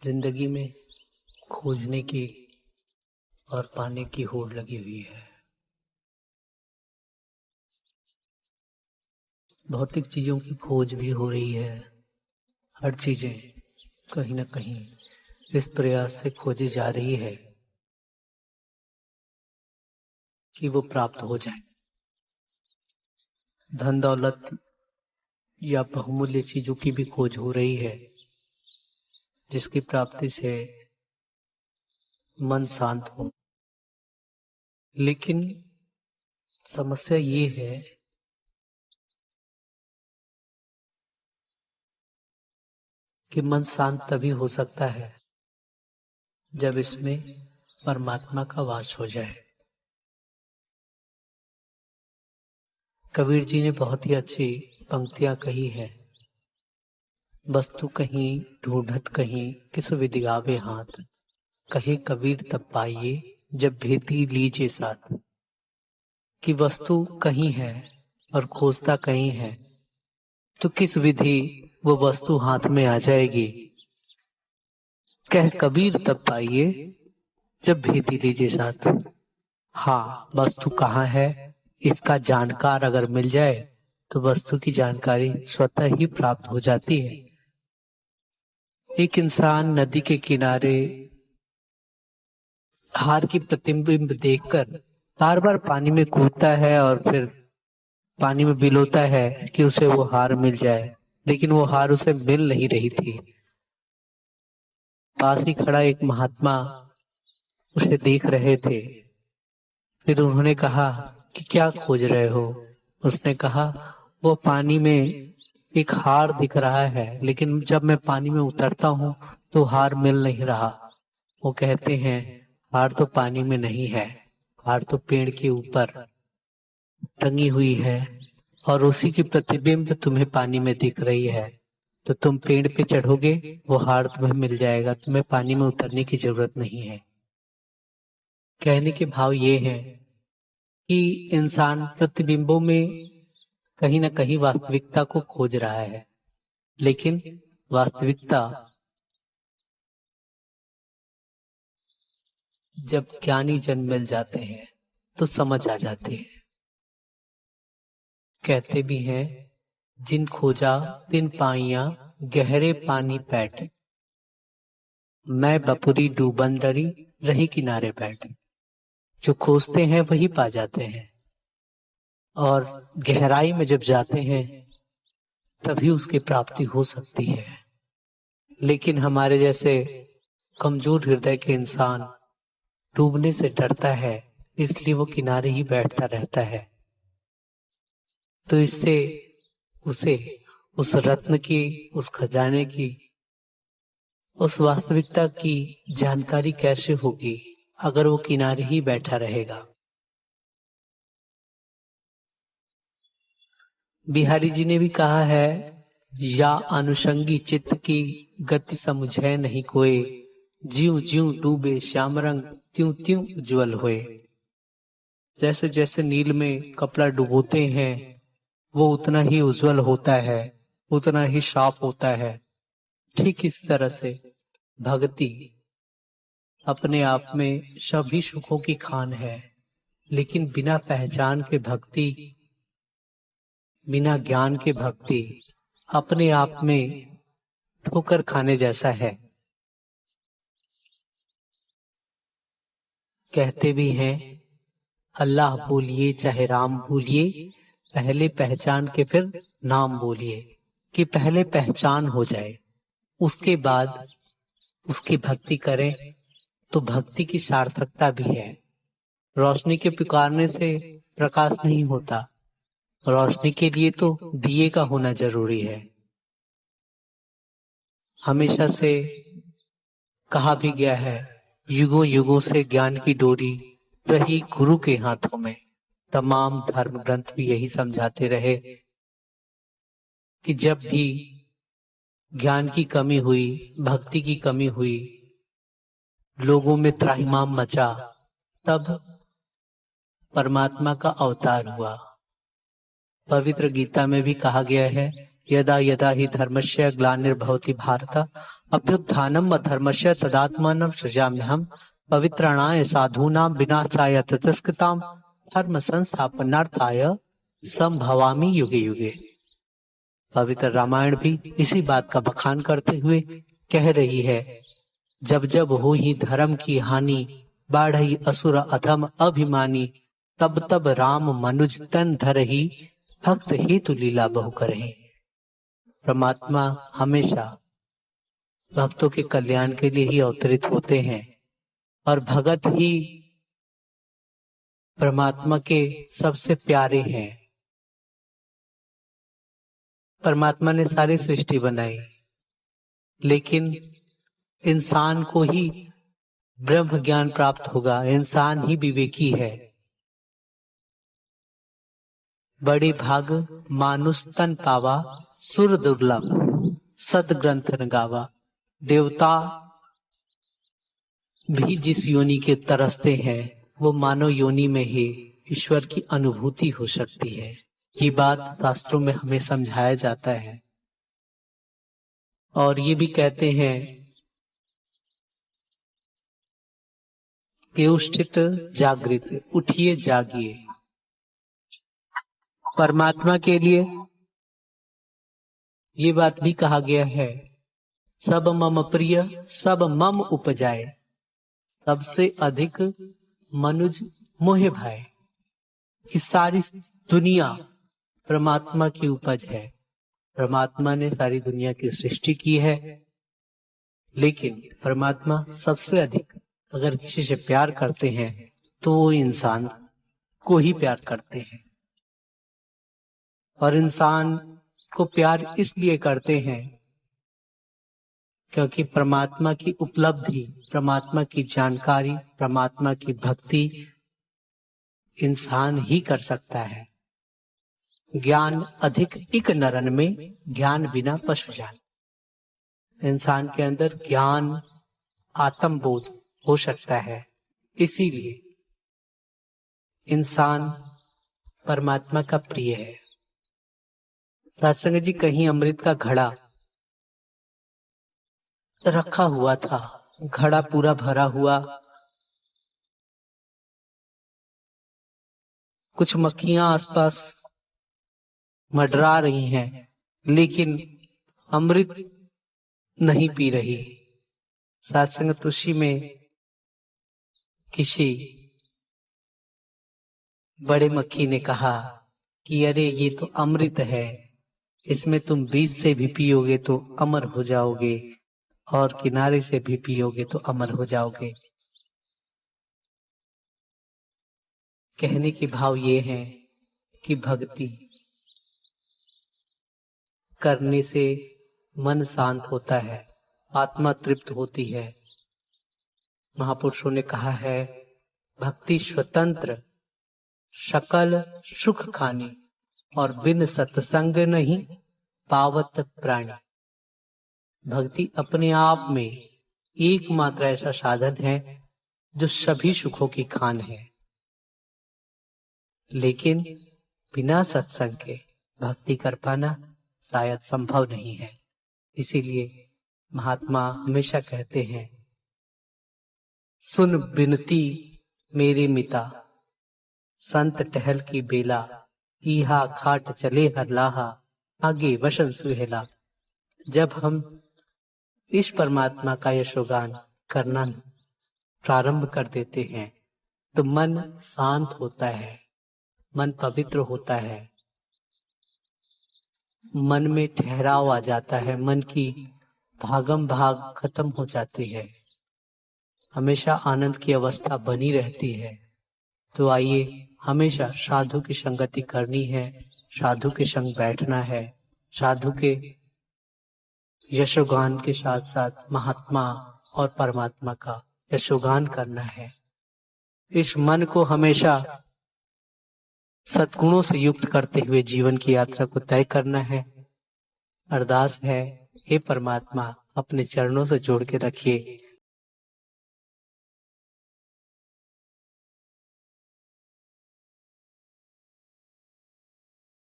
जिंदगी में खोजने की और पाने की होड़ लगी हुई है। भौतिक चीजों की खोज भी हो रही है। हर चीजें कहीं न कहीं इस प्रयास से खोजी जा रही है कि वो प्राप्त हो जाए। धन दौलत या बहुमूल्य चीजों की भी खोज हो रही है, जिसकी प्राप्ति से मन शांत हो। लेकिन समस्या ये है कि मन शांत तभी हो सकता है जब इसमें परमात्मा का वास हो जाए। कबीर जी ने बहुत ही अच्छी पंक्तियां कही है। वस्तु कहीं ढूंढत कहीं किस विदिगावे हाथ, कहे कबीर तब पाइए जब भेदी लीजिए साथ। कि वस्तु कहीं है और खोजता कहीं है, तो किस विधि वो वस्तु हाथ में आ जाएगी। कह कबीर तब पाइए जब भेदी लीजिए साथ। हाँ, वस्तु कहाँ है इसका जानकार अगर मिल जाए तो वस्तु की जानकारी स्वतः ही प्राप्त हो जाती है। एक इंसान नदी के किनारे हार की प्रतिबिंब देखकर बार बार पानी में कूदता है और फिर पानी में बिलोता है कि उसे वो हार मिल जाए, लेकिन वो हार उसे मिल नहीं रही थी। पास ही खड़ा एक महात्मा उसे देख रहे थे। फिर उन्होंने कहा कि क्या खोज रहे हो। उसने कहा वो पानी में एक हार दिख रहा है, लेकिन जब मैं पानी में उतरता हूँ तो हार मिल नहीं रहा। वो कहते हैं हार तो पानी में नहीं है, हार तो पेड़ के ऊपर टंगी हुई है और उसी की प्रतिबिंब तुम्हें पानी में दिख रही है। तो तुम पेड़ पे चढ़ोगे, वो हार तुम्हें मिल जाएगा, तुम्हें पानी में उतरने की जरूरत नहीं है। कहने के भाव ये है कि इंसान प्रतिबिंबों में कहीं ना कहीं वास्तविकता को खोज रहा है, लेकिन वास्तविकता जब ज्ञानी जन मिल जाते हैं तो समझ आ जाती है। कहते भी हैं जिन खोजा तिन पाइया गहरे पानी पैठ, मैं बपुरी डूबन डरी रही किनारे बैठ। जो खोजते हैं वही पा जाते हैं, और गहराई में जब जाते हैं तभी उसकी प्राप्ति हो सकती है। लेकिन हमारे जैसे कमजोर हृदय के इंसान डूबने से डरता है, इसलिए वो किनारे ही बैठता रहता है। तो इससे उसे उस रत्न की, उस खजाने की, उस वास्तविकता की जानकारी कैसे होगी अगर वो किनारे ही बैठा रहेगा। बिहारी जी ने भी कहा है या अनुषंगी चित्त की गति समुझे नहीं कोई, ज्यों ज्यों डूबे श्याम रंग त्यों त्यों उज्जवल होए। जैसे जैसे नील में कपड़ा डुबोते हैं वो उतना ही उज्जवल होता है, उतना ही साफ होता है। ठीक इस तरह से भक्ति अपने आप में सभी सुखों की खान है, लेकिन बिना पहचान के भक्ति, बिना ज्ञान के भक्ति अपने आप में ठोकर खाने जैसा है। कहते भी हैं अल्लाह बोलिए चाहे राम बोलिए, पहले पहचान के फिर नाम बोलिए। कि पहले पहचान हो जाए, उसके बाद उसकी भक्ति करें तो भक्ति की सार्थकता भी है। रोशनी के पुकारने से प्रकाश नहीं होता, रोशनी के लिए तो दिए का होना जरूरी है। हमेशा से कहा भी गया है युगों युगों से ज्ञान की डोरी रही गुरु के हाथों में। तमाम धर्म ग्रंथ भी यही समझाते रहे कि जब भी ज्ञान की कमी हुई, भक्ति की कमी हुई, लोगों में त्राहिमाम मचा, तब परमात्मा का अवतार हुआ। पवित्र गीता में भी कहा गया है यदा यदा ही धर्मस्य ग्लानिर्भवति भारत अभ्युत्थानम अधर्मस्य तदात्मानं सृजाम्यहम् पवित्राणाय साधूनां विनाशाय ततस्कृतां धर्म संस्थापनार्थाय संभवामि युगे युगे। पवित्र रामायण भी इसी बात का बखान करते हुए कह रही है, जब जब हो ही धर्म की हानि, बाढ़ई असुर अधम अभिमानी, तब तब राम मनुज तन धरहि, भक्त हेतु लीला बहु करहि। परमात्मा हमेशा भक्तों के कल्याण के लिए ही अवतरित होते हैं और भगत ही परमात्मा के सबसे प्यारे हैं। परमात्मा ने सारी सृष्टि बनाई, लेकिन इंसान को ही ब्रह्म ज्ञान प्राप्त होगा। इंसान ही विवेकी है। बड़े भाग मानुष तन पावा, सुर दुर्लभ सद ग्रंथ न गावा। देवता भी जिस योनि के तरसते हैं, वो मानव योनि में ही ईश्वर की अनुभूति हो सकती है। ये बात शास्त्रों में हमें समझाया जाता है और ये भी कहते हैं कि उष्ठित जागृत, उठिए जागिए। परमात्मा के लिए ये बात भी कहा गया है, सब मम प्रिय सब मम उपजाए, सबसे अधिक मनुज मोहे भाए। कि सारी दुनिया परमात्मा की उपज है। परमात्मा ने सारी दुनिया की सृष्टि की है, लेकिन परमात्मा सबसे अधिक अगर किसी से प्यार करते हैं तो वो इंसान को ही प्यार करते हैं। और इंसान को प्यार इसलिए करते हैं क्योंकि परमात्मा की उपलब्धि, परमात्मा की जानकारी, परमात्मा की भक्ति इंसान ही कर सकता है। ज्ञान अधिक इक नरन में, ज्ञान बिना पशु जान। इंसान के अंदर ज्ञान, आत्मबोध हो सकता है, इसीलिए इंसान परमात्मा का प्रिय है। सत्संग जी, कहीं अमृत का घड़ा रखा हुआ था, घड़ा पूरा भरा हुआ, कुछ मक्खियां आसपास मंडरा रही हैं, लेकिन अमृत नहीं पी रही। सत्संग तुलसी में किसी बड़े मक्खी ने कहा कि अरे ये तो अमृत है, इसमें तुम बीज से भी पियोगे तो अमर हो जाओगे और किनारे से भी पियोगे तो अमर हो जाओगे। कहने के भाव ये है कि भक्ति करने से मन शांत होता है, आत्मा तृप्त होती है। महापुरुषों ने कहा है, भक्ति स्वतंत्र सकल सुख खानी, और बिन सत्संग नहीं पावत प्राणी। भक्ति अपने आप में एकमात्र ऐसा साधन है जो सभी सुखों की खान है, लेकिन बिना सत्संग के भक्ति कर पाना शायद संभव नहीं है। इसीलिए महात्मा हमेशा कहते हैं, सुन बिनती मेरे मिता, संत टहल की बेला, ईहा खाट चले हर लाहा, आगे वशन सुहेला। जब हम इस परमात्मा का यशोगान करना प्रारंभ कर देते हैं तो मन शांत होता है, मन पवित्र होता है, मन में ठहराव आ जाता है, मन की भागम भाग खत्म हो जाती है, हमेशा आनंद की अवस्था बनी रहती है। तो आइए हमेशा साधु की संगति करनी है, साधु के संग बैठना है, साधु के यशोगान के साथ साथ महात्मा और परमात्मा का यशोगान करना है। इस मन को हमेशा सद्गुणों से युक्त करते हुए जीवन की यात्रा को तय करना है। अरदास है, हे परमात्मा अपने चरणों से जोड़ के रखिए